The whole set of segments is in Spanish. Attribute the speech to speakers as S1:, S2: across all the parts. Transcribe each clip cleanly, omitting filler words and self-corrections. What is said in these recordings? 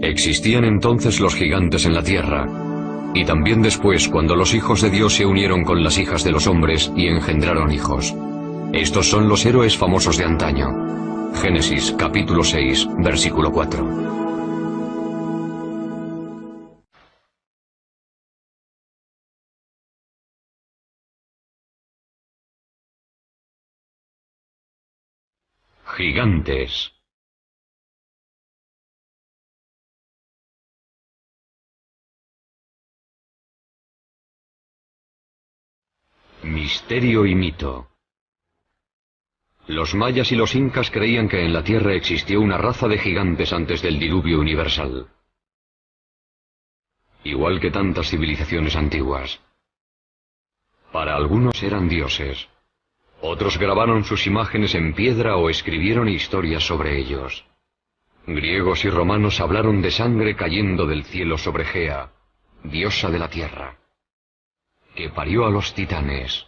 S1: Existían entonces los gigantes en la tierra, y también después cuando los hijos de Dios se unieron con las hijas de los hombres y engendraron hijos. Estos son los héroes famosos de antaño. Génesis capítulo 6, versículo 4. Gigantes. Misterio y mito. Los mayas y los incas creían que en la Tierra existió una raza de gigantes antes del diluvio universal, igual que tantas civilizaciones antiguas. Para algunos eran dioses. Otros grabaron sus imágenes en piedra o escribieron historias sobre ellos. Griegos y romanos hablaron de sangre cayendo del cielo sobre Gea, diosa de la tierra, que parió a los titanes,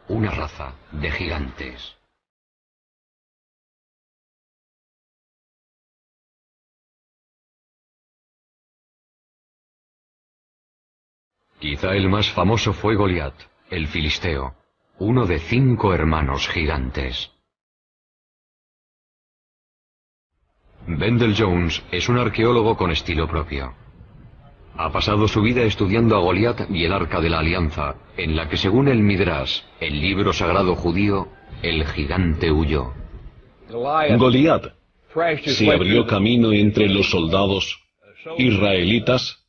S1: una raza de gigantes. Quizá el más famoso fue Goliat, el filisteo, uno de 5 hermanos gigantes. Wendell Jones es un arqueólogo con estilo propio. Ha pasado su vida estudiando a Goliat y el Arca de la Alianza, en la que según el Midrash, el libro sagrado judío, el gigante huyó.
S2: Goliat se abrió camino entre los soldados israelitas,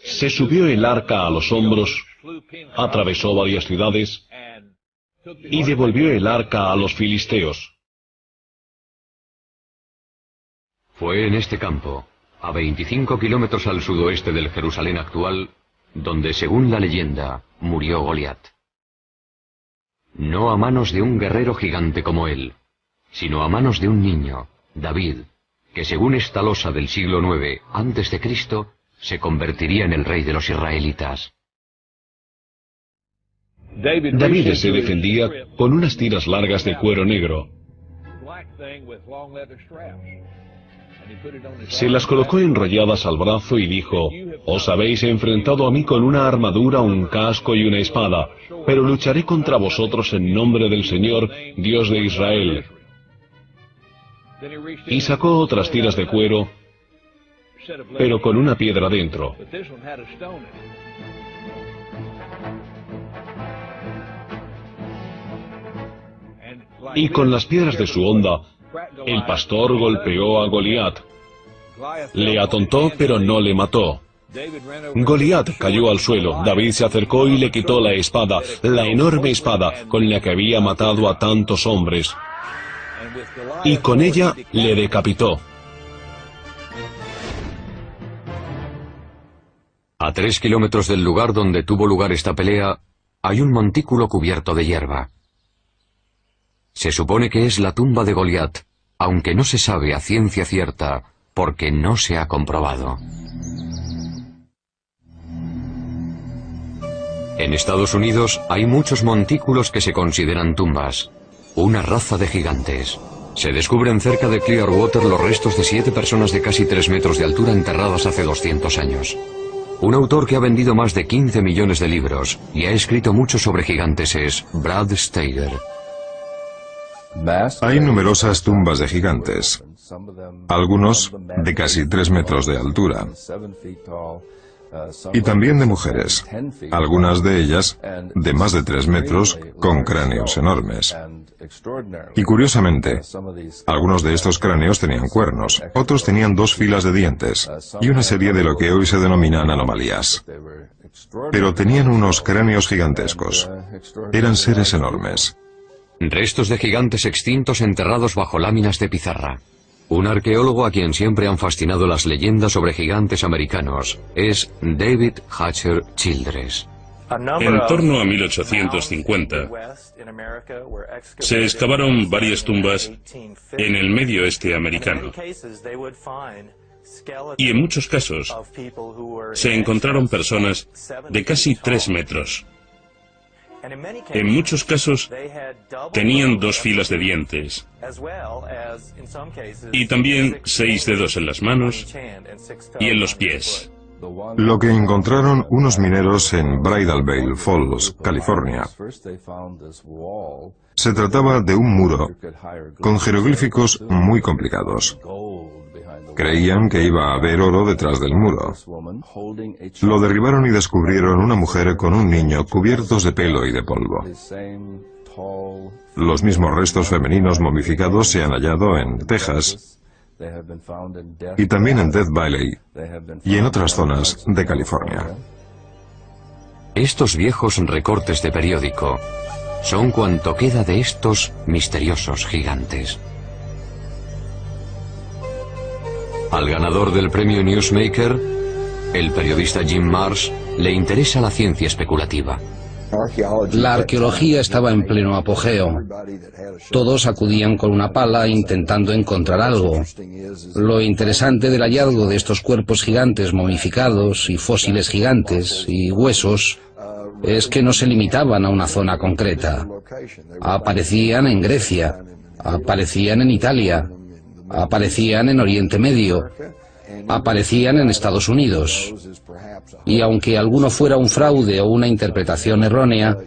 S2: se subió el arca a los hombros, atravesó varias ciudades y devolvió el arca a los filisteos.
S1: Fue en este campo, a 25 kilómetros al sudoeste del Jerusalén actual, donde, según la leyenda, murió Goliat. No a manos de un guerrero gigante como él, sino a manos de un niño, David, que según esta losa del siglo IX a.C., se convertiría en el rey de los israelitas.
S2: David se defendía con unas tiras largas de cuero negro. Se las colocó enrolladas al brazo y dijo: «Os habéis enfrentado a mí con una armadura, un casco y una espada, pero lucharé contra vosotros en nombre del Señor, Dios de Israel». Y sacó otras tiras de cuero, pero con una piedra dentro. Y con las piedras de su honda, el pastor golpeó a Goliat. Le atontó, pero no le mató. Goliat cayó al suelo. David se acercó y le quitó la espada, la enorme espada con la que había matado a tantos hombres, y con ella le decapitó.
S1: A 3 kilómetros del lugar donde tuvo lugar esta pelea, hay un montículo cubierto de hierba. Se supone que es la tumba de Goliat, aunque no se sabe a ciencia cierta, porque no se ha comprobado. En Estados Unidos hay muchos montículos que se consideran tumbas, una raza de gigantes. Se descubren cerca de Clearwater los restos de 7 personas de casi 3 metros de altura enterradas hace 200 años. Un autor que ha vendido más de 15 millones de libros y ha escrito mucho sobre gigantes es Brad Steiger.
S3: Hay numerosas tumbas de gigantes, algunos de casi 3 metros de altura, y también de mujeres, algunas de ellas de más de 3 metros con cráneos enormes. Y curiosamente, algunos de estos cráneos tenían cuernos, otros tenían 2 filas de dientes y una serie de lo que hoy se denominan anomalías. Pero tenían unos cráneos gigantescos. Eran seres enormes.
S1: Restos de gigantes extintos enterrados bajo láminas de pizarra. Un arqueólogo a quien siempre han fascinado las leyendas sobre gigantes americanos es David Hatcher Childress.
S4: En torno a 1850, se excavaron varias tumbas en el medio oeste americano. Y en muchos casos, se encontraron personas de casi 3 metros. En muchos casos tenían 2 filas de dientes y también 6 dedos en las manos y en los pies.
S3: Lo que encontraron unos mineros en Bridal Veil Falls, California, se trataba de un muro con jeroglíficos muy complicados. Creían que iba a haber oro detrás del muro. Lo derribaron y descubrieron una mujer con un niño cubiertos de pelo y de polvo. Los mismos restos femeninos momificados se han hallado en Texas y también en Death Valley y en otras zonas de California.
S1: Estos viejos recortes de periódico son cuanto queda de estos misteriosos gigantes. Al ganador del premio Newsmaker, el periodista Jim Marsh, le interesa la ciencia especulativa.
S5: La arqueología estaba en pleno apogeo. Todos acudían con una pala intentando encontrar algo. Lo interesante del hallazgo de estos cuerpos gigantes momificados y fósiles gigantes y huesos es que no se limitaban a una zona concreta. Aparecían en Grecia, aparecían en Italia, aparecían en Oriente Medio, aparecían en Estados Unidos. Y aunque alguno fuera un fraude o una interpretación errónea,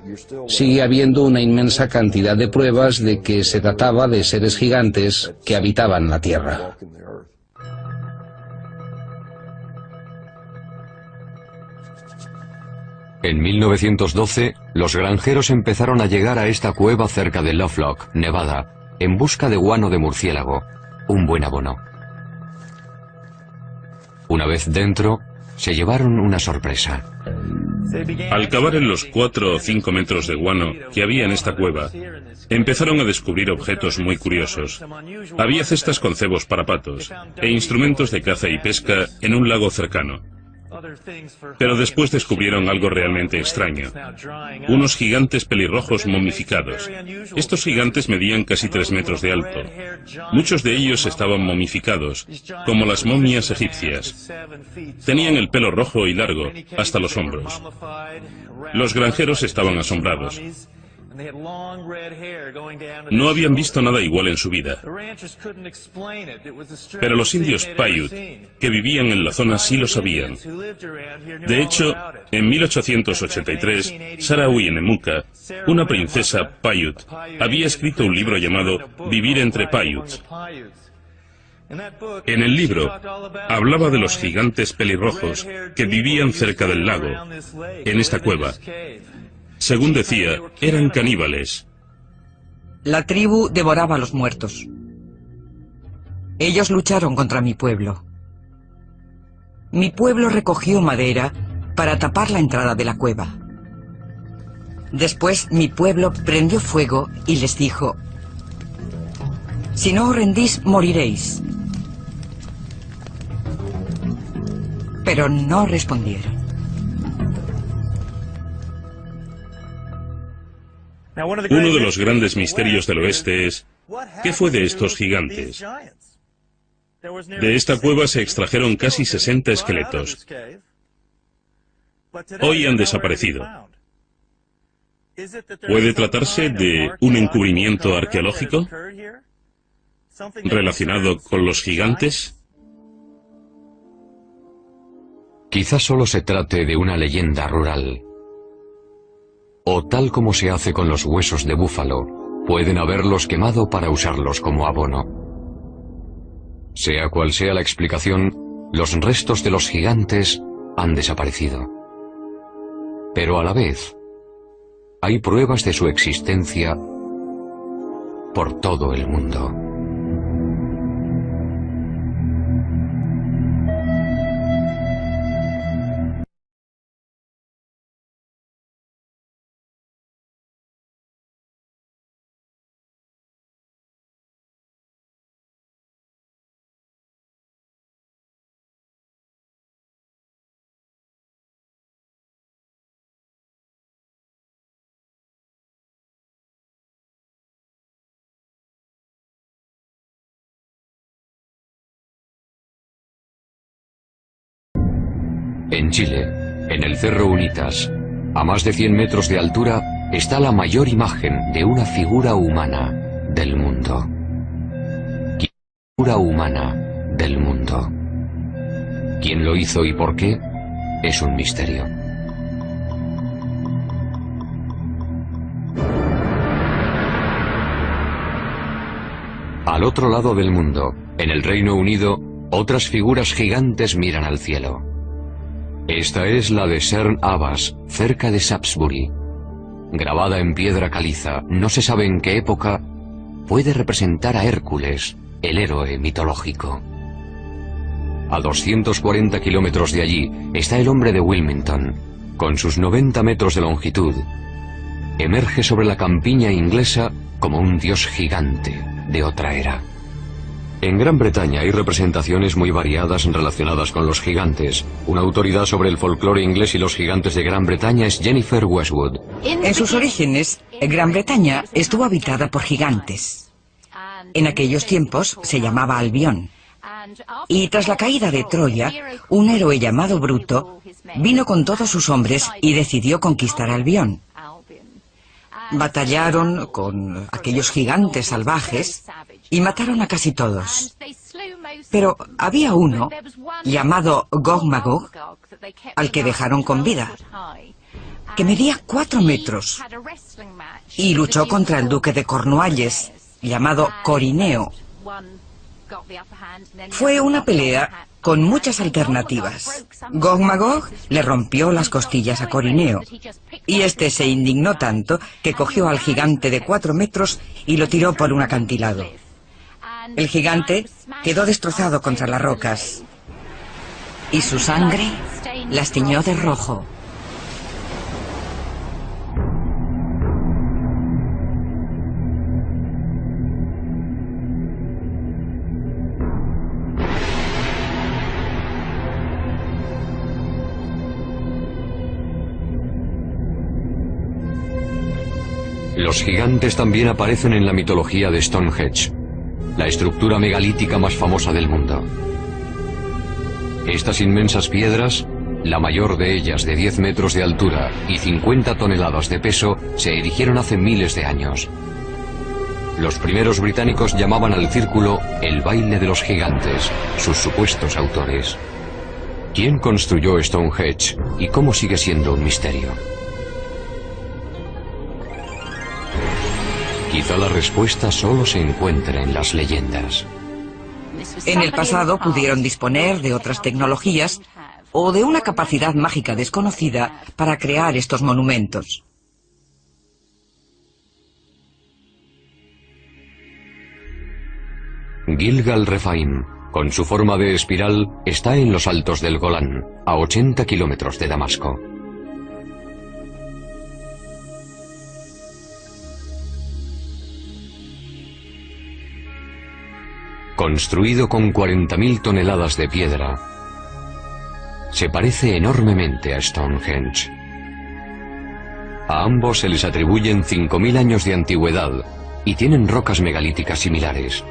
S5: sigue habiendo una inmensa cantidad de pruebas de que se trataba de seres gigantes que habitaban la Tierra.
S1: En 1912, los granjeros empezaron a llegar a esta cueva cerca de Lovelock, Nevada, en busca de guano de murciélago, un buen abono. Una vez dentro, se llevaron una sorpresa.
S4: Al cavar en los 4 o 5 metros de guano que había en esta cueva, empezaron a descubrir objetos muy curiosos. Había cestas con cebos para patos e instrumentos de caza y pesca en un lago cercano. Pero después descubrieron algo realmente extraño. Unos gigantes pelirrojos momificados. Estos gigantes medían casi 3 metros de alto. Muchos de ellos estaban momificados, como las momias egipcias. Tenían el pelo rojo y largo, hasta los hombros. Los granjeros estaban asombrados. No habían visto nada igual en su vida. Pero los indios Paiute, que vivían en la zona, sí lo sabían. De hecho, en 1883, Sarah Uyenemuka, una princesa Paiute, había escrito un libro llamado Vivir entre Paiutes. En el libro, hablaba de los gigantes pelirrojos que vivían cerca del lago, en esta cueva. Según decía, eran caníbales.
S6: La tribu devoraba a los muertos. Ellos lucharon contra mi pueblo. Mi pueblo recogió madera para tapar la entrada de la cueva. Después mi pueblo prendió fuego y les dijo: si no os rendís, moriréis. Pero no respondieron.
S4: Uno de los grandes misterios del oeste es, ¿qué fue de estos gigantes? De esta cueva se extrajeron casi 60 esqueletos. Hoy han desaparecido. ¿Puede tratarse de un encubrimiento arqueológico relacionado con los gigantes?
S1: Quizás solo se trate de una leyenda rural. O tal como se hace con los huesos de búfalo, pueden haberlos quemado para usarlos como abono. Sea cual sea la explicación, los restos de los gigantes han desaparecido. Pero a la vez, hay pruebas de su existencia por todo el mundo. En Chile, en el Cerro Unitas, a más de 100 metros de altura, está la mayor imagen de una figura humana del mundo. Figura humana del mundo. ¿Quién lo hizo y por qué? Es un misterio. Al otro lado del mundo, en el Reino Unido, otras figuras gigantes miran al cielo. Esta es la de Cerne Abbas, cerca de Shaftesbury. Grabada en piedra caliza, no se sabe en qué época, puede representar a Hércules, el héroe mitológico. A 240 kilómetros de allí está el hombre de Wilmington, con sus 90 metros de longitud. Emerge sobre la campiña inglesa como un dios gigante de otra era. En Gran Bretaña hay representaciones muy variadas relacionadas con los gigantes. Una autoridad sobre el folclore inglés y los gigantes de Gran Bretaña es Jennifer Westwood.
S6: En sus orígenes, Gran Bretaña estuvo habitada por gigantes. En aquellos tiempos se llamaba Albión. Y tras la caída de Troya, un héroe llamado Bruto vino con todos sus hombres y decidió conquistar Albión. Batallaron con aquellos gigantes salvajes y mataron a casi todos. Pero había uno, llamado Gog Magog, al que dejaron con vida, que medía 4 metros y luchó contra el duque de Cornualles, llamado Corineo. Fue una pelea con muchas alternativas. Gog Magog le rompió las costillas a Corineo, y este se indignó tanto que cogió al gigante de 4 metros y lo tiró por un acantilado. El gigante quedó destrozado contra las rocas, y su sangre las tiñó de rojo.
S1: Los gigantes también aparecen en la mitología de Stonehenge, la estructura megalítica más famosa del mundo. Estas inmensas piedras, la mayor de ellas de 10 metros de altura y 50 toneladas de peso, se erigieron hace miles de años. Los primeros británicos llamaban al círculo el baile de los gigantes, sus supuestos autores. ¿Quién construyó Stonehenge y cómo sigue siendo un misterio? Quizá la respuesta solo se encuentre en las leyendas.
S6: En el pasado pudieron disponer de otras tecnologías o de una capacidad mágica desconocida para crear estos monumentos.
S1: Gilgal Rephaim, con su forma de espiral, está en los altos del Golán, a 80 kilómetros de Damasco. Construido con 40.000 toneladas de piedra, se parece enormemente a Stonehenge. A ambos se les atribuyen 5.000 años de antigüedad y tienen rocas megalíticas similares.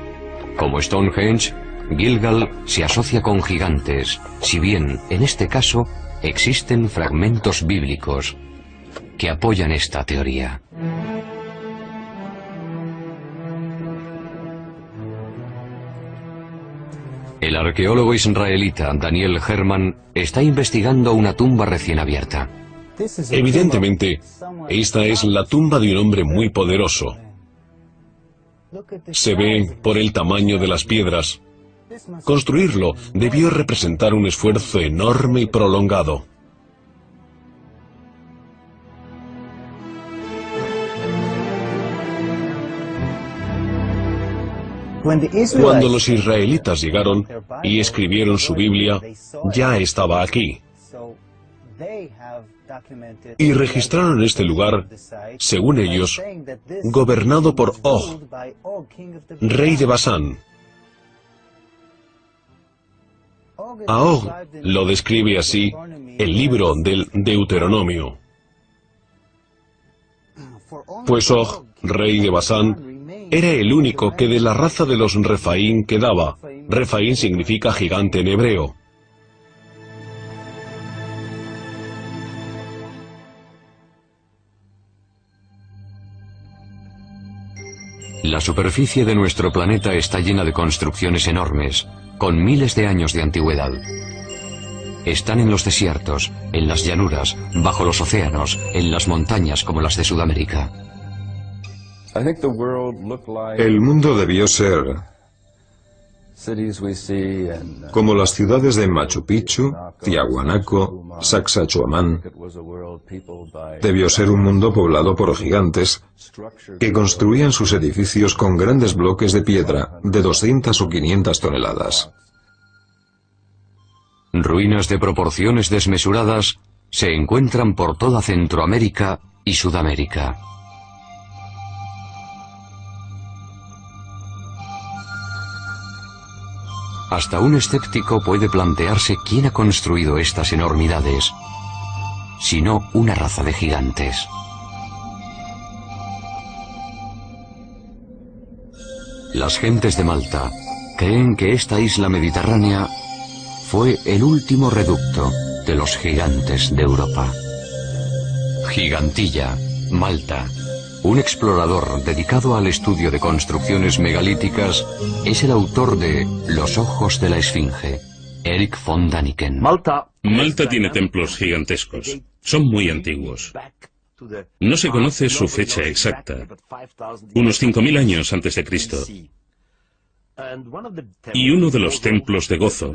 S1: Como Stonehenge, Gilgal se asocia con gigantes, si bien, en este caso, existen fragmentos bíblicos que apoyan esta teoría. El arqueólogo israelita Daniel Herman está investigando una tumba recién abierta.
S2: Evidentemente, esta es la tumba de un hombre muy poderoso. Se ve por el tamaño de las piedras. Construirlo debió representar un esfuerzo enorme y prolongado. Cuando los israelitas llegaron y escribieron su Biblia, ya estaba aquí. Y registraron este lugar, según ellos, gobernado por Og, rey de Basán. A Og lo describe así el libro del Deuteronomio. Pues Og, rey de Basán, era el único que de la raza de los Rephaim quedaba. Rephaim significa gigante en hebreo.
S1: La superficie de nuestro planeta está llena de construcciones enormes, con miles de años de antigüedad. Están en los desiertos, en las llanuras, bajo los océanos, en las montañas como las de Sudamérica.
S3: El mundo debió ser como las ciudades de Machu Picchu, Tiahuanaco, Sacsayhuamán. Debió ser un mundo poblado por gigantes que construían sus edificios con grandes bloques de piedra de 200 o 500 toneladas.
S1: Ruinas de proporciones desmesuradas se encuentran por toda Centroamérica y Sudamérica. Hasta un escéptico puede plantearse quién ha construido estas enormidades, si no una raza de gigantes. Las gentes de Malta creen que esta isla mediterránea fue el último reducto de los gigantes de Europa. Gigantilla, Malta. Un explorador dedicado al estudio de construcciones megalíticas es el autor de Los ojos de la Esfinge, Eric von Daniken.
S4: Malta tiene templos gigantescos. Son muy antiguos. No se conoce su fecha exacta. Unos 5.000 años antes de Cristo. Y uno de los templos de Gozo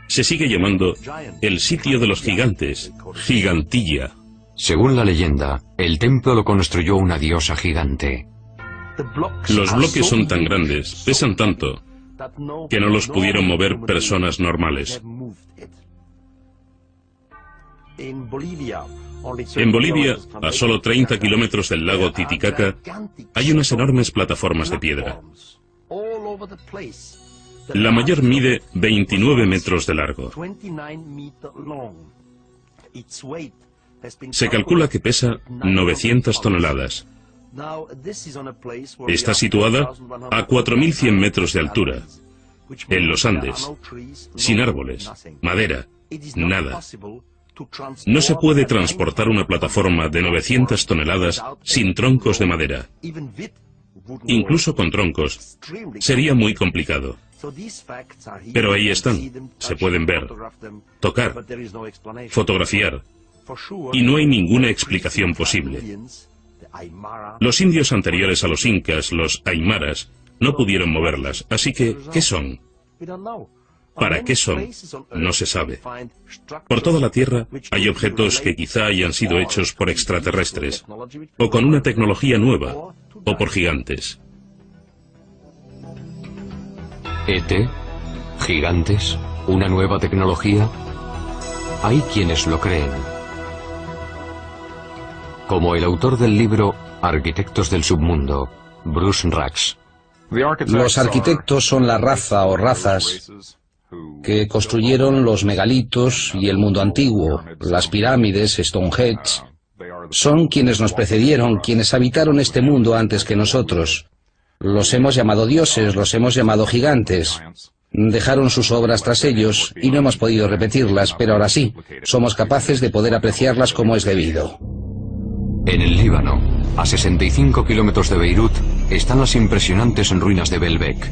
S4: se sigue llamando el sitio de los gigantes, Gigantilla.
S1: Según la leyenda, el templo lo construyó una diosa gigante.
S4: Los bloques son tan grandes, pesan tanto, que no los pudieron mover personas normales. En Bolivia, a solo 30 kilómetros del lago Titicaca, hay unas enormes plataformas de piedra. La mayor mide 29 metros de largo. Se calcula que pesa 900 toneladas. Está situada a 4.100 metros de altura, en los Andes, sin árboles, madera, nada. No se puede transportar una plataforma de 900 toneladas sin troncos de madera. Incluso con troncos, sería muy complicado. Pero ahí están, se pueden ver, tocar, fotografiar, y no hay ninguna explicación posible. Los indios anteriores a los incas, los aymaras, no pudieron moverlas, así que, ¿qué son? ¿Para qué son? No se sabe. Por toda la Tierra hay objetos que quizá hayan sido hechos por extraterrestres, o con una tecnología nueva, o por gigantes.
S1: ¿ET? ¿Gigantes? ¿Una nueva tecnología? Hay quienes lo creen. Como el autor del libro Arquitectos del Submundo, Bruce Rax.
S5: Los arquitectos son la raza o razas que construyeron los megalitos y el mundo antiguo, las pirámides, Stonehenge. Son quienes nos precedieron, quienes habitaron este mundo antes que nosotros. Los hemos llamado dioses, los hemos llamado gigantes. Dejaron sus obras tras ellos y no hemos podido repetirlas, pero ahora sí, somos capaces de poder apreciarlas como es debido.
S1: En el Líbano, a 65 kilómetros de Beirut, están las impresionantes ruinas de Baalbek.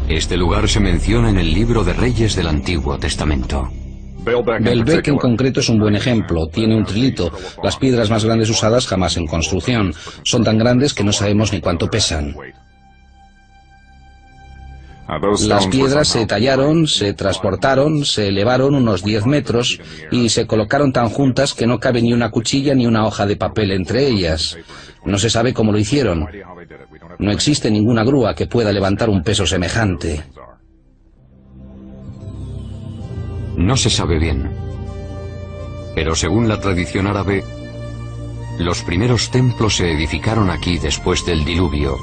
S1: Este lugar se menciona en el libro de Reyes del Antiguo Testamento.
S5: Baalbek en concreto es un buen ejemplo. Tiene un trilito, las piedras más grandes usadas jamás en construcción. Son tan grandes que no sabemos ni cuánto pesan. Las piedras se tallaron, se transportaron, se elevaron unos 10 metros y se colocaron tan juntas que no cabe ni una cuchilla ni una hoja de papel entre ellas. No se sabe cómo lo hicieron. No existe ninguna grúa que pueda levantar un peso semejante.
S1: No se sabe bien. Pero según la tradición árabe, los primeros templos se edificaron aquí después del diluvio,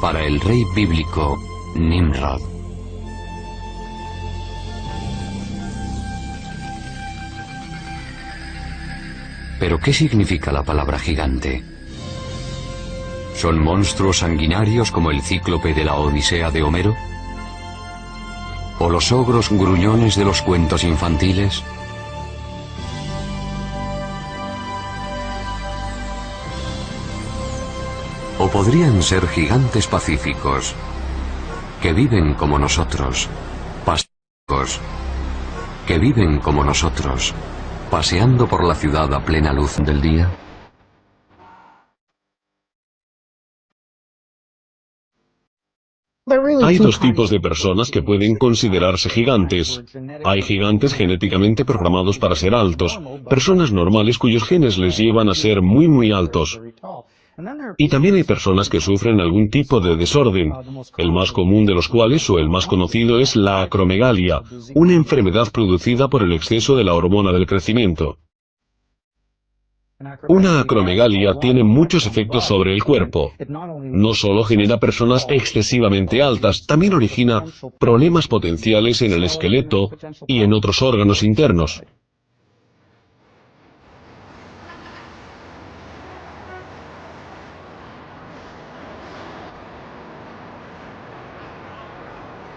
S1: para el rey bíblico Nimrod. ¿Pero qué significa la palabra gigante? ¿Son monstruos sanguinarios como el cíclope de la Odisea de Homero? ¿O los ogros gruñones de los cuentos infantiles? O podrían ser gigantes pacíficos, que viven como nosotros, pacíficos, que viven como nosotros, paseando por la ciudad a plena luz del día.
S2: Hay dos tipos de personas que pueden considerarse gigantes. Hay gigantes genéticamente programados para ser altos, personas normales cuyos genes les llevan a ser muy altos. Y también hay personas que sufren algún tipo de desorden, el más común de los cuales, o el más conocido, es la acromegalia, una enfermedad producida por el exceso de la hormona del crecimiento. Una acromegalia tiene muchos efectos sobre el cuerpo. No solo genera personas excesivamente altas, también origina problemas potenciales en el esqueleto y en otros órganos internos.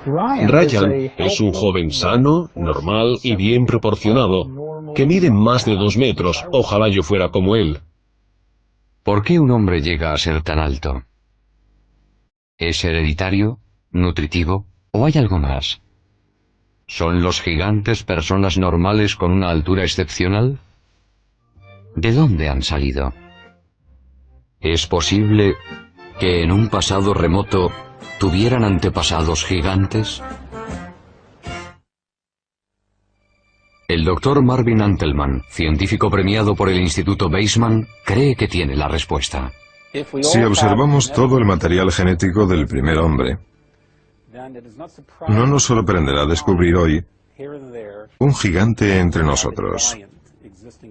S2: Ryan es un joven sano, normal y bien proporcionado, que mide más de 2 metros. Ojalá yo fuera como él.
S1: ¿Por qué un hombre llega a ser tan alto? ¿Es hereditario, nutritivo o hay algo más? ¿Son los gigantes personas normales con una altura excepcional? ¿De dónde han salido? ¿Es posible que en un pasado remoto tuvieran antepasados gigantes? El doctor Marvin Antelman, científico premiado por el Instituto Weizmann, cree que tiene la respuesta.
S3: Si observamos todo el material genético del primer hombre, no nos sorprenderá descubrir hoy un gigante entre nosotros,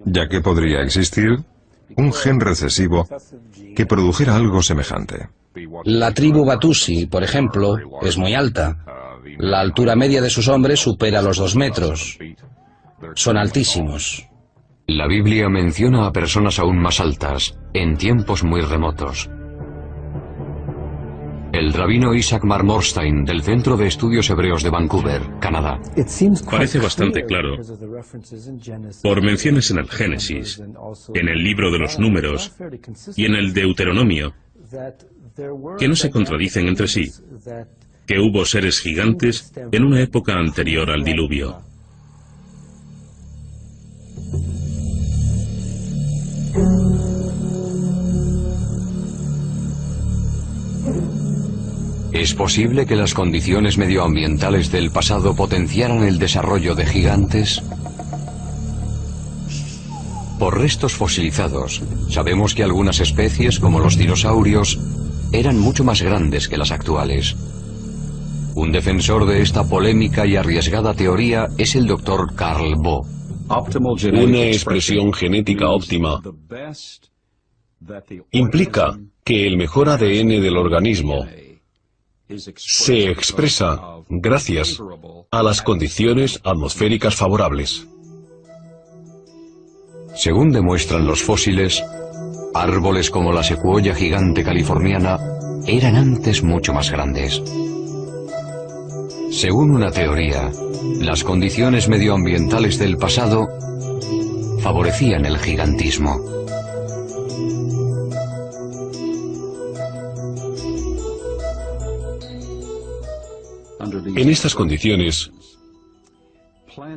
S3: ya que podría existir un gen recesivo que produjera algo semejante.
S5: La tribu Batusi, por ejemplo, es muy alta. La altura media de sus hombres supera los 2 metros. Son altísimos.
S1: La Biblia menciona a personas aún más altas, en tiempos muy remotos. El rabino Isaac Marmorstein, del Centro de Estudios Hebreos de Vancouver, Canadá.
S4: Parece bastante claro, por menciones en el Génesis, en el libro de los Números y en el Deuteronomio, que no se contradicen entre sí, que hubo seres gigantes en una época anterior al diluvio.
S1: ¿Es posible que las condiciones medioambientales del pasado potenciaran el desarrollo de gigantes? Por restos fosilizados, sabemos que algunas especies, como los dinosaurios, eran mucho más grandes que las actuales. Un defensor de esta polémica y arriesgada teoría es el Dr. Carl Bo.
S2: Una expresión genética óptima implica que el mejor ADN del organismo se expresa gracias a las condiciones atmosféricas favorables.
S1: Según demuestran los fósiles, árboles como la secuoya gigante californiana eran antes mucho más grandes. Según una teoría, las condiciones medioambientales del pasado favorecían el gigantismo.
S2: En estas condiciones,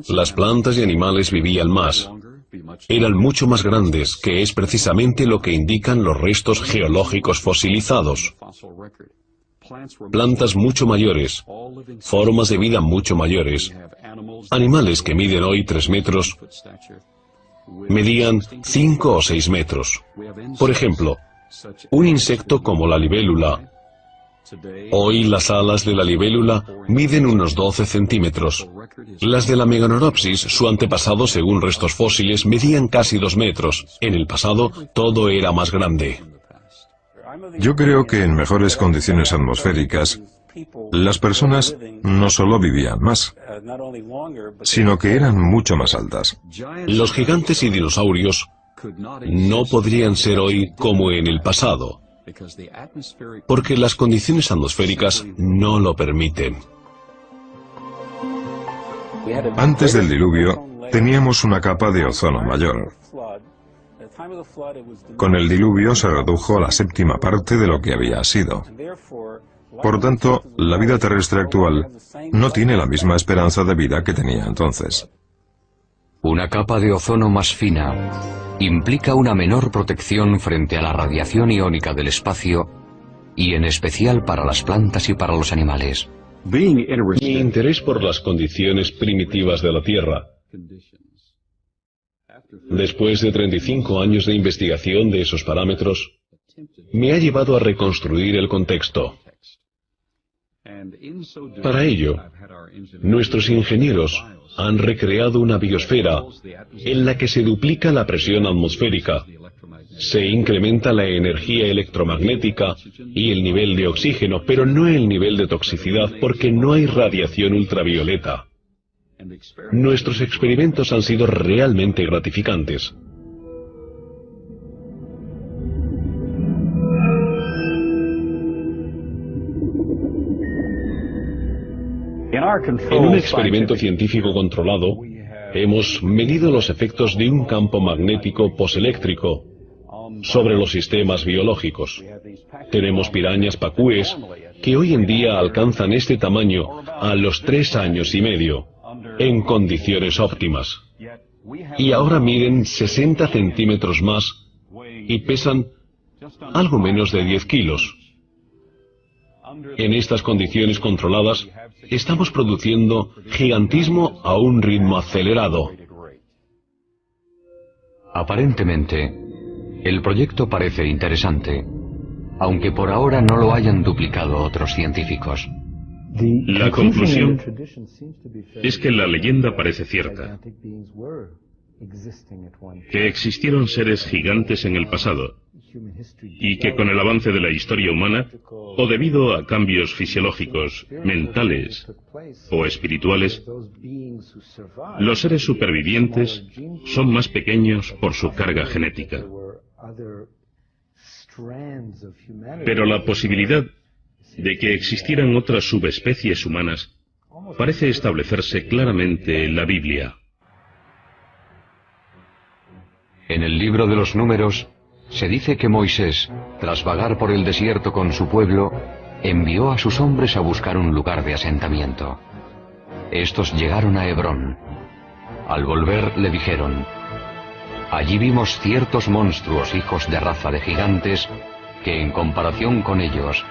S2: las plantas y animales vivían más. Eran mucho más grandes, que es precisamente lo que indican los restos geológicos fosilizados. Plantas mucho mayores, formas de vida mucho mayores. Animales que miden hoy 3 metros, medían 5 o 6 metros. Por ejemplo, un insecto como la libélula. Hoy las alas de la libélula miden unos 12 centímetros. Las de la Meganeropsis, su antepasado según restos fósiles, medían casi 2 metros. En el pasado todo era más grande.
S3: Yo creo que en mejores condiciones atmosféricas, las personas no solo vivían más, sino que eran mucho más altas.
S2: Los gigantes y dinosaurios no podrían ser hoy como en el pasado, porque las condiciones atmosféricas no lo permiten.
S3: Antes del diluvio, teníamos una capa de ozono mayor. Con el diluvio se redujo a la séptima parte de lo que había sido. Por tanto, la vida terrestre actual no tiene la misma esperanza de vida que tenía entonces.
S1: Una capa de ozono más fina implica una menor protección frente a la radiación iónica del espacio y en especial para las plantas y para los animales.
S2: Mi interés por las condiciones primitivas de la Tierra, después de 35 años de investigación de esos parámetros, me ha llevado a reconstruir el contexto. Para ello, nuestros ingenieros han recreado una biosfera en la que se duplica la presión atmosférica, se incrementa la energía electromagnética y el nivel de oxígeno, pero no el nivel de toxicidad porque no hay radiación ultravioleta. Nuestros experimentos han sido realmente gratificantes. En un experimento científico controlado, hemos medido los efectos de un campo magnético poseléctrico sobre los sistemas biológicos. Tenemos pirañas pacúes que hoy en día alcanzan este tamaño a los 3 años y medio, en condiciones óptimas. Y ahora miden 60 centímetros más y pesan algo menos de 10 kilos. En estas condiciones controladas, estamos produciendo gigantismo a un ritmo acelerado.
S1: Aparentemente, el proyecto parece interesante, aunque por ahora no lo hayan duplicado otros científicos.
S4: La conclusión es que la leyenda parece cierta, que existieron seres gigantes en el pasado, y que con el avance de la historia humana, o debido a cambios fisiológicos, mentales o espirituales, los seres supervivientes son más pequeños por su carga genética. Pero la posibilidad de que existieran otras subespecies humanas parece establecerse claramente en la Biblia.
S1: En el libro de los Números se dice que Moisés, tras vagar por el desierto con su pueblo, envió a sus hombres a buscar un lugar de asentamiento. Estos llegaron a Hebrón. Al volver le dijeron: allí vimos ciertos monstruos hijos de raza de gigantes que en comparación con ellos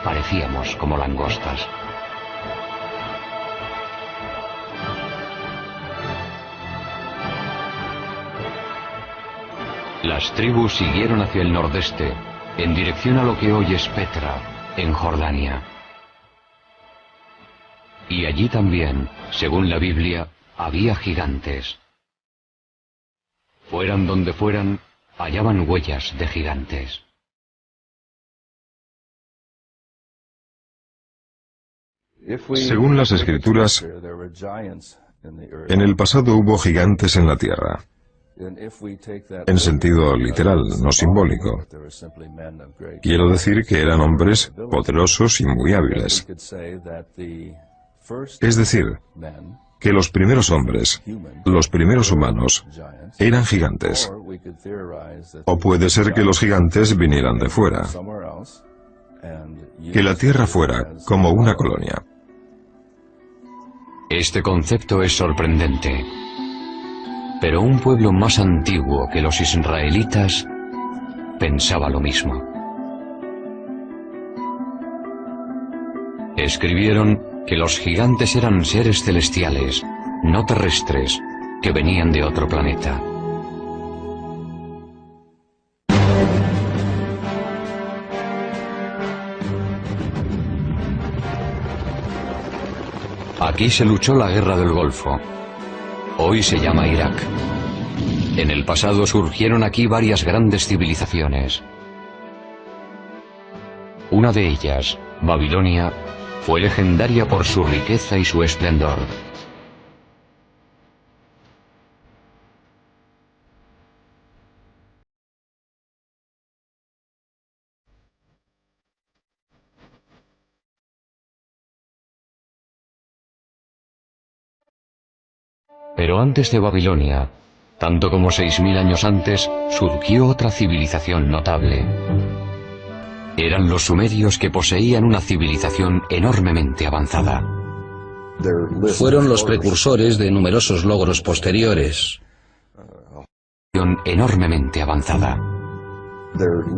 S1: parecíamos como langostas. Las tribus siguieron hacia el nordeste, en dirección a lo que hoy es Petra, en Jordania. Y allí también, según la Biblia, había gigantes. Fueran donde fueran, hallaban huellas de gigantes.
S3: Según las Escrituras, en el pasado hubo gigantes en la tierra. En sentido literal, no simbólico. Quiero decir que eran hombres poderosos y muy hábiles. Es decir, que los primeros hombres, los primeros humanos, eran gigantes. O puede ser que los gigantes vinieran de fuera. Que la tierra fuera como una colonia.
S1: Este concepto es sorprendente. Pero un pueblo más antiguo que los israelitas pensaba lo mismo. Escribieron que los gigantes eran seres celestiales, no terrestres, que venían de otro planeta. Aquí se luchó la guerra del Golfo. Hoy se llama Irak. En el pasado surgieron aquí varias grandes civilizaciones. Una de ellas, Babilonia, fue legendaria por su riqueza y su esplendor. Pero antes de Babilonia, Tanto como 6.000 años antes, surgió otra civilización notable. Eran los sumerios, que poseían una civilización enormemente avanzada.
S5: Fueron los precursores de numerosos logros posteriores.
S1: Enormemente avanzada.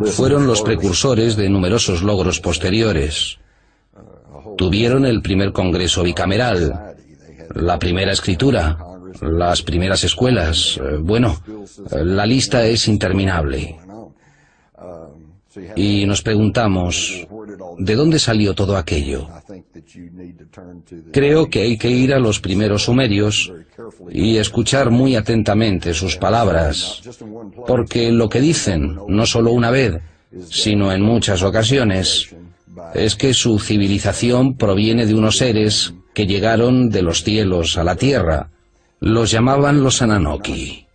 S5: Fueron los precursores de numerosos logros posteriores. Tuvieron el primer congreso bicameral, la primera escritura, las primeras escuelas. Bueno, la lista es interminable. Y nos preguntamos, ¿de dónde salió todo aquello? Creo que hay que ir a los primeros sumerios y escuchar muy atentamente sus palabras, porque lo que dicen, no solo una vez, sino en muchas ocasiones, es que su civilización proviene de unos seres que llegaron de los cielos a la tierra. Los llamaban los Anunnaki.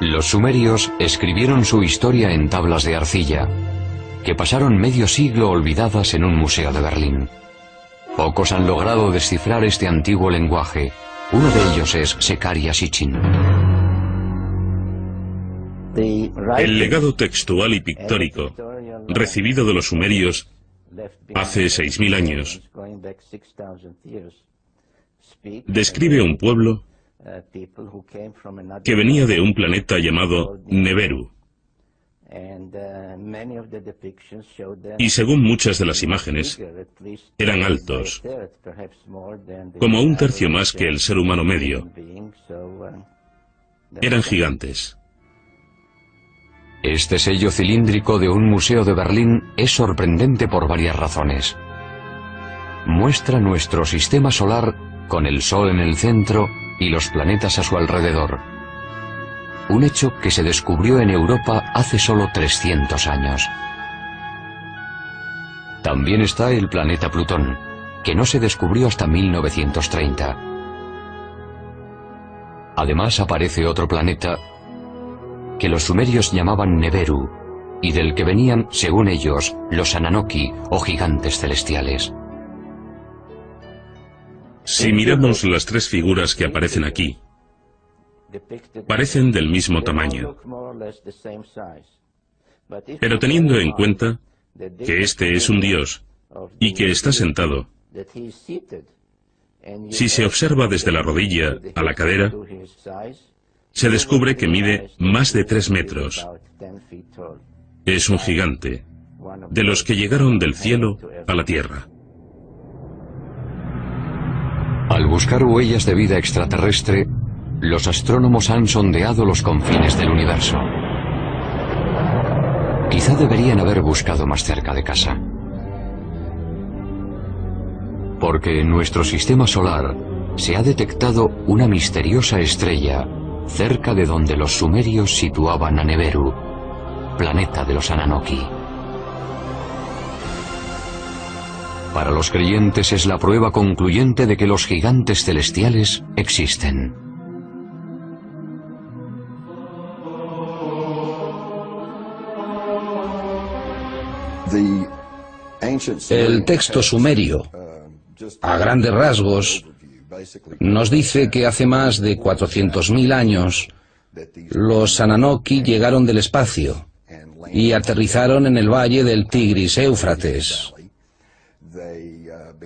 S1: Los sumerios escribieron su historia en tablas de arcilla, que pasaron medio siglo olvidadas en un museo de Berlín. Pocos han logrado descifrar este antiguo lenguaje. Uno de ellos es Zecharia Sitchin.
S4: El legado textual y pictórico recibido de los sumerios hace 6.000 años describe un pueblo que venía de un planeta llamado Neberu. Y según muchas de las imágenes, eran altos, como un tercio más que el ser humano medio. Eran gigantes.
S1: Este sello cilíndrico de un museo de Berlín es sorprendente por varias razones. Muestra nuestro sistema solar con el Sol en el centro y los planetas a su alrededor. Un hecho que se descubrió en Europa hace solo 300 años. También está el planeta Plutón, que no se descubrió hasta 1930. Además aparece otro planeta que los sumerios llamaban Neberu, y del que venían, según ellos, los Anunnaki o gigantes celestiales.
S4: Si miramos las tres figuras que aparecen aquí, parecen del mismo tamaño. Pero teniendo en cuenta que este es un dios y que está sentado, si se observa desde la rodilla a la cadera, se descubre que mide más de 3 metros. Es un gigante, de los que llegaron del cielo a la tierra.
S1: Al buscar huellas de vida extraterrestre, los astrónomos han sondeado los confines del universo. Quizá deberían haber buscado más cerca de casa. Porque en nuestro sistema solar se ha detectado una misteriosa estrella cerca de donde los sumerios situaban a Neberu, planeta de los Anunnaki. Para los creyentes es la prueba concluyente de que los gigantes celestiales existen.
S5: El texto sumerio, a grandes rasgos, nos dice que hace más de 400.000 años los Anunnaki llegaron del espacio y aterrizaron en el valle del Tigris-Éufrates.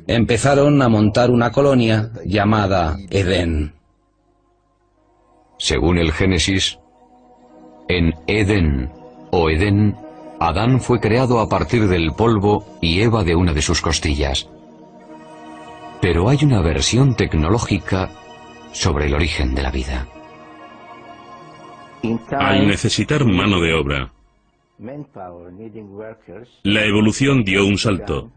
S5: Empezaron a montar una colonia llamada Edén.
S1: Según el Génesis, en Edén o Edén, Adán fue creado a partir del polvo y Eva de una de sus costillas. Pero hay una versión tecnológica sobre el origen de la vida.
S4: Al necesitar mano de obra, la evolución dio un salto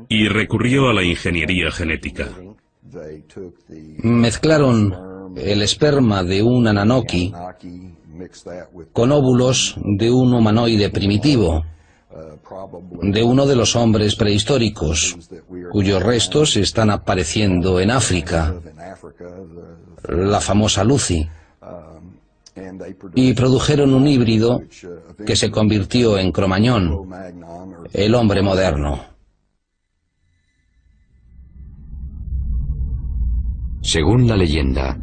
S4: y recurrió a la ingeniería genética.
S5: Mezclaron el esperma de un Anunnaki con óvulos de un humanoide primitivo, de uno de los hombres prehistóricos, cuyos restos están apareciendo en África, la famosa Lucy, y produjeron un híbrido que se convirtió en Cromañón, el hombre moderno.
S1: Según la leyenda,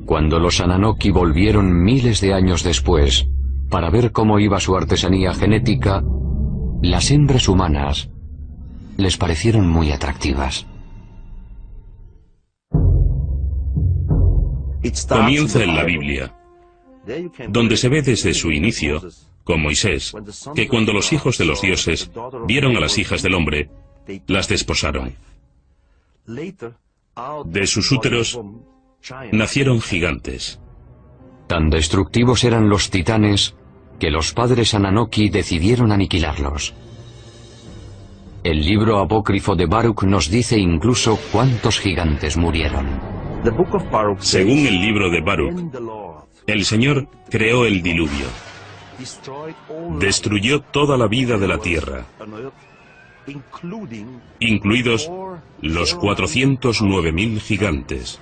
S1: cuando los Ananoki volvieron miles de años después para ver cómo iba su artesanía genética, las hembras humanas les parecieron muy atractivas.
S4: Comienza en la Biblia, donde se ve desde su inicio, con Moisés, que cuando los hijos de los dioses vieron a las hijas del hombre, las desposaron. De sus úteros nacieron gigantes.
S1: Tan destructivos eran los titanes que los padres Ananoki decidieron aniquilarlos. El libro apócrifo de Baruch nos dice incluso cuántos gigantes murieron.
S4: Según el libro de Baruch, el Señor creó el diluvio. Destruyó toda la vida de la tierra, incluidos los 409.000 gigantes.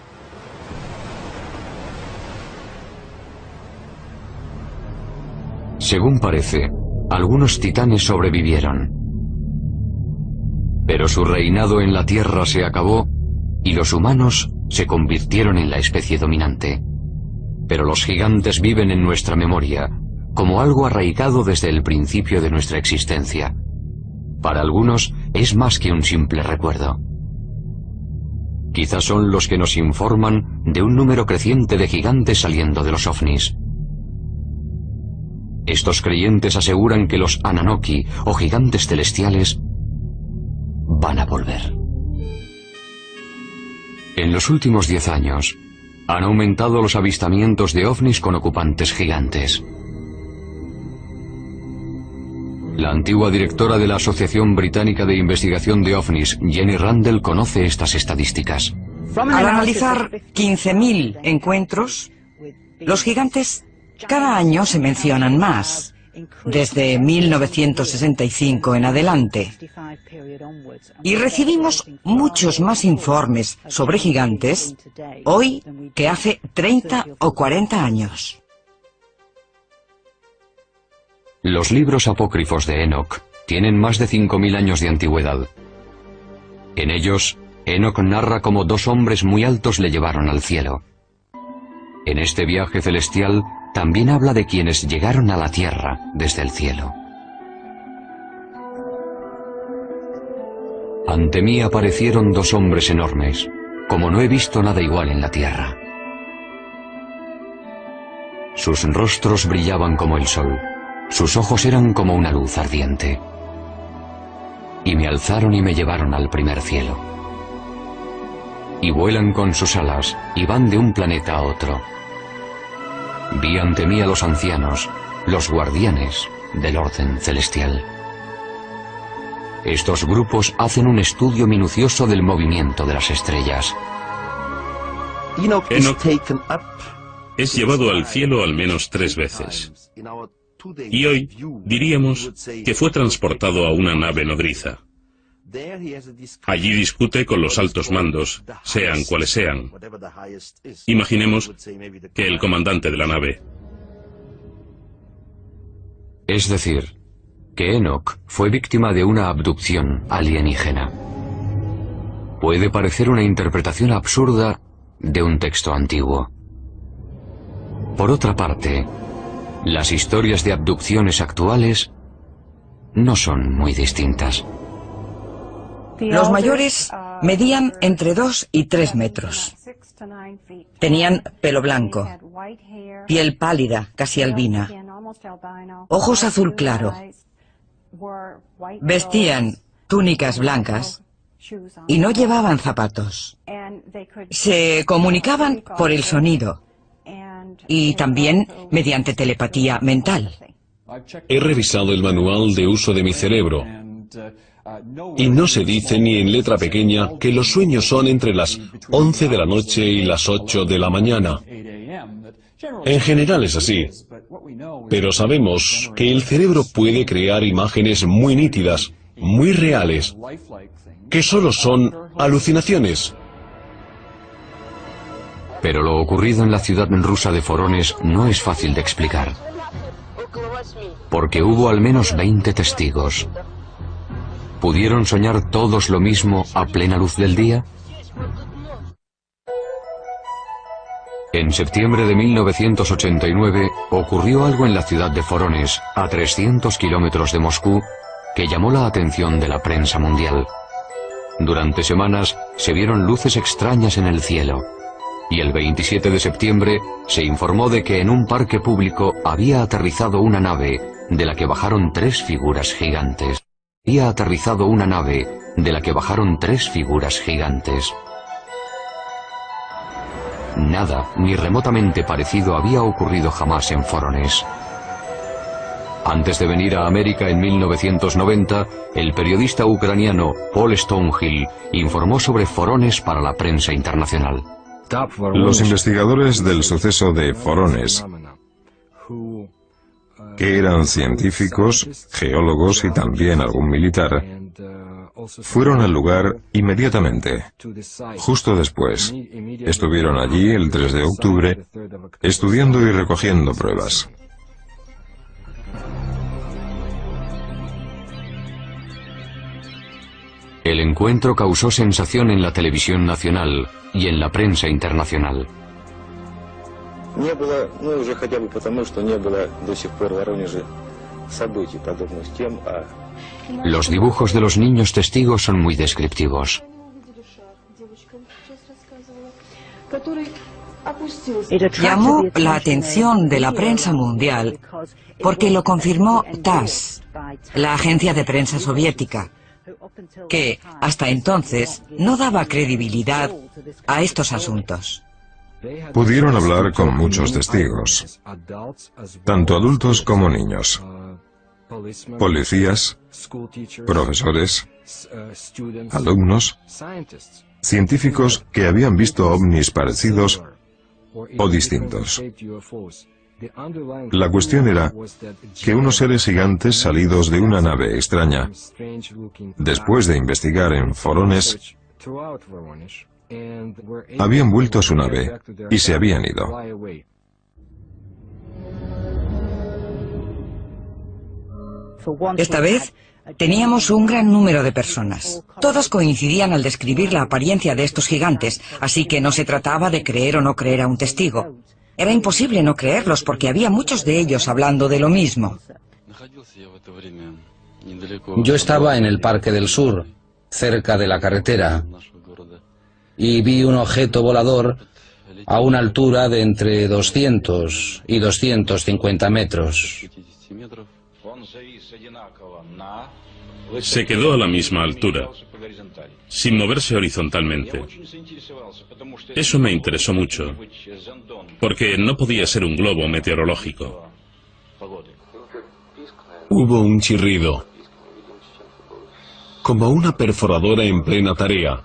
S1: Según parece, algunos titanes sobrevivieron. Pero su reinado en la Tierra se acabó y los humanos se convirtieron en la especie dominante. Pero los gigantes viven en nuestra memoria, como algo arraigado desde el principio de nuestra existencia. Para algunos es más que un simple recuerdo. Quizás son los que nos informan de un número creciente de gigantes saliendo de los ovnis. Estos creyentes aseguran que los Ananoki, o gigantes celestiales, van a volver. En los últimos 10 años, han aumentado los avistamientos de ovnis con ocupantes gigantes. La antigua directora de la Asociación Británica de Investigación de OVNIs, Jenny Randall, conoce estas estadísticas.
S6: Al analizar 15.000 encuentros, los gigantes cada año se mencionan más, desde 1965 en adelante. Y recibimos muchos más informes sobre gigantes hoy que hace 30 o 40 años.
S1: Los libros apócrifos de Enoch tienen más de 5.000 años de antigüedad. En ellos, Enoch narra cómo 2 hombres muy altos le llevaron al cielo. En este viaje celestial también habla de quienes llegaron a la tierra desde el cielo. Ante mí aparecieron 2 hombres enormes, como no he visto nada igual en la tierra. Sus rostros brillaban como el sol, sus ojos eran como una luz ardiente. Y me alzaron y me llevaron al primer cielo. Y vuelan con sus alas y van de un planeta a otro. Vi ante mí a los ancianos, los guardianes del orden celestial. Estos grupos hacen un estudio minucioso del movimiento de las estrellas.
S4: Enoch es llevado al cielo al menos 3 veces. Y hoy diríamos que fue transportado a una nave nodriza. Allí discute con los altos mandos, sean cuales sean. Imaginemos que el comandante de la nave.
S1: Es decir, que Enoch fue víctima de una abducción alienígena. Puede parecer una interpretación absurda de un texto antiguo. Por otra parte, las historias de abducciones actuales no son muy distintas.
S6: Los mayores medían entre 2 y 3 metros. Tenían pelo blanco, piel pálida, casi albina, ojos azul claro. Vestían túnicas blancas y no llevaban zapatos. Se comunicaban por el sonido y también mediante telepatía mental.
S2: He revisado el manual de uso de mi cerebro y no se dice ni en letra pequeña que los sueños son entre las 11 de la noche y las 8 de la mañana. En general es así, pero sabemos que el cerebro puede crear imágenes muy nítidas, muy reales, que solo son alucinaciones.
S1: Pero lo ocurrido en la ciudad rusa de Forones no es fácil de explicar, porque hubo al menos 20 testigos. ¿Pudieron soñar todos lo mismo a plena luz del día? En septiembre de 1989 ocurrió algo en la ciudad de Vorónezh, a 300 kilómetros de Moscú, que llamó la atención de la prensa mundial. Durante semanas se vieron luces extrañas en el cielo, y el 27 de septiembre se informó de que en un parque público había aterrizado una nave de la que bajaron 3 figuras gigantes. Había aterrizado una nave de la que bajaron 3 figuras gigantes. Nada, ni remotamente parecido, había ocurrido jamás en Vorónezh. Antes de venir a América en 1990, el periodista ucraniano Paul Stonehill informó sobre Vorónezh para la prensa internacional.
S3: Los investigadores del suceso de Vorónezh, que eran científicos, geólogos y también algún militar, fueron al lugar inmediatamente. Justo después, estuvieron allí el 3 de octubre, estudiando y recogiendo pruebas.
S1: El encuentro causó sensación en la televisión nacional y en la prensa internacional. Los dibujos de los niños testigos son muy descriptivos.
S6: Llamó la atención de la prensa mundial porque lo confirmó TASS, la agencia de prensa soviética, que hasta entonces no daba credibilidad a estos asuntos.
S3: Pudieron hablar con muchos testigos, tanto adultos como niños, policías, profesores, alumnos, científicos que habían visto ovnis parecidos o distintos. La cuestión era que unos seres gigantes salidos de una nave extraña, después de investigar en Vorónezh, habían vuelto a su nave y se habían ido.
S6: Esta vez teníamos un gran número de personas. Todos coincidían al describir la apariencia de estos gigantes, así que no se trataba de creer o no creer a un testigo. Era imposible no creerlos porque había muchos de ellos hablando de lo mismo.
S5: Yo estaba en el Parque del Sur, cerca de la carretera, y vi un objeto volador a una altura de entre 200 y 250 metros.
S4: Se quedó a la misma altura, sin moverse horizontalmente. Eso me interesó mucho, porque no podía ser un globo meteorológico.
S2: Hubo un chirrido, como una perforadora en plena tarea,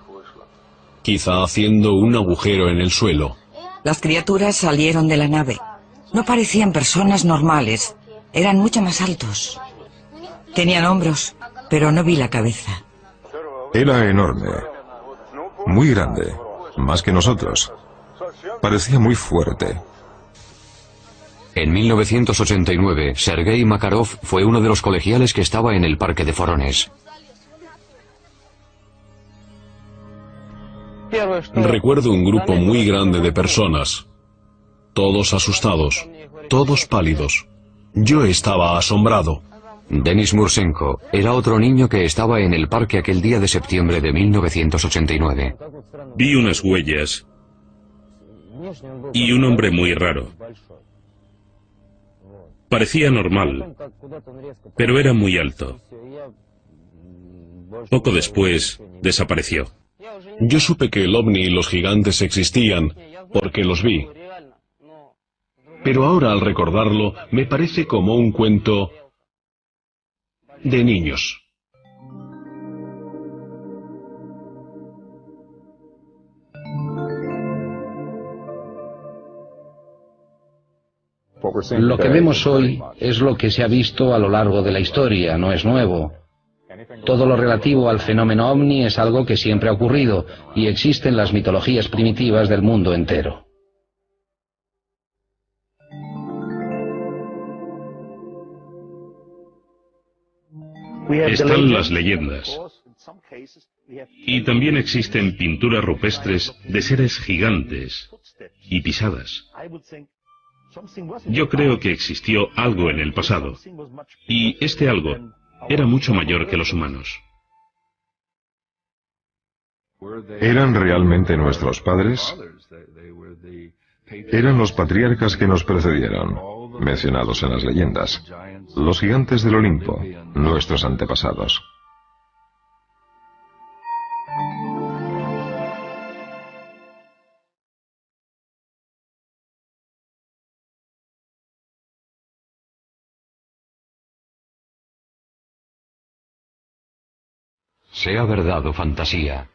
S2: quizá haciendo un agujero en el suelo.
S6: Las criaturas salieron de la nave. No parecían personas normales, eran mucho más altos. Tenían hombros, pero no vi la cabeza.
S3: Era enorme, muy grande, más que nosotros. Parecía muy fuerte.
S1: En 1989, Sergei Makarov fue uno de los colegiales que estaba en el parque de Vorónezh.
S2: Recuerdo un grupo muy grande de personas, todos asustados, todos pálidos. Yo estaba asombrado.
S1: Denis Mursenko era otro niño que estaba en el parque aquel día de septiembre de 1989.
S4: Vi unas huellas y un hombre muy raro. Parecía normal, pero era muy alto. Poco después, desapareció.
S2: Yo supe que el ovni y los gigantes existían, porque los vi. Pero ahora, al recordarlo, me parece como un cuento de niños.
S5: Lo que vemos hoy es lo que se ha visto a lo largo de la historia, no es nuevo. Todo lo relativo al fenómeno ovni es algo que siempre ha ocurrido y existe en las mitologías primitivas del mundo entero.
S4: Están las leyendas. Y también existen pinturas rupestres de seres gigantes y pisadas. Yo creo que existió algo en el pasado, y este algo era mucho mayor que los humanos.
S3: ¿Eran realmente nuestros padres? Eran los patriarcas que nos precedieron, mencionados en las leyendas, los gigantes del Olimpo, nuestros antepasados.
S1: Sea verdad o fantasía,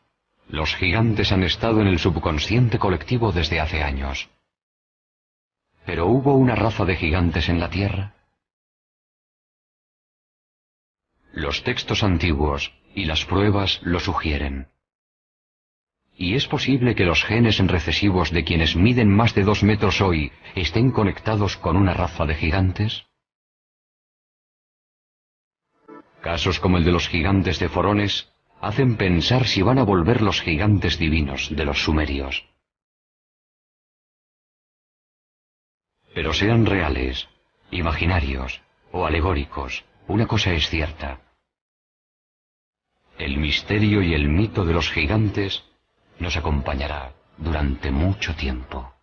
S1: los gigantes han estado en el subconsciente colectivo desde hace años. ¿Pero hubo una raza de gigantes en la Tierra? Los textos antiguos y las pruebas lo sugieren. ¿Y es posible que los genes recesivos de quienes miden más de 2 metros hoy estén conectados con una raza de gigantes? Casos como el de los gigantes de Forones hacen pensar si van a volver los gigantes divinos de los sumerios. Pero sean reales, imaginarios o alegóricos, una cosa es cierta. El misterio y el mito de los gigantes nos acompañará durante mucho tiempo.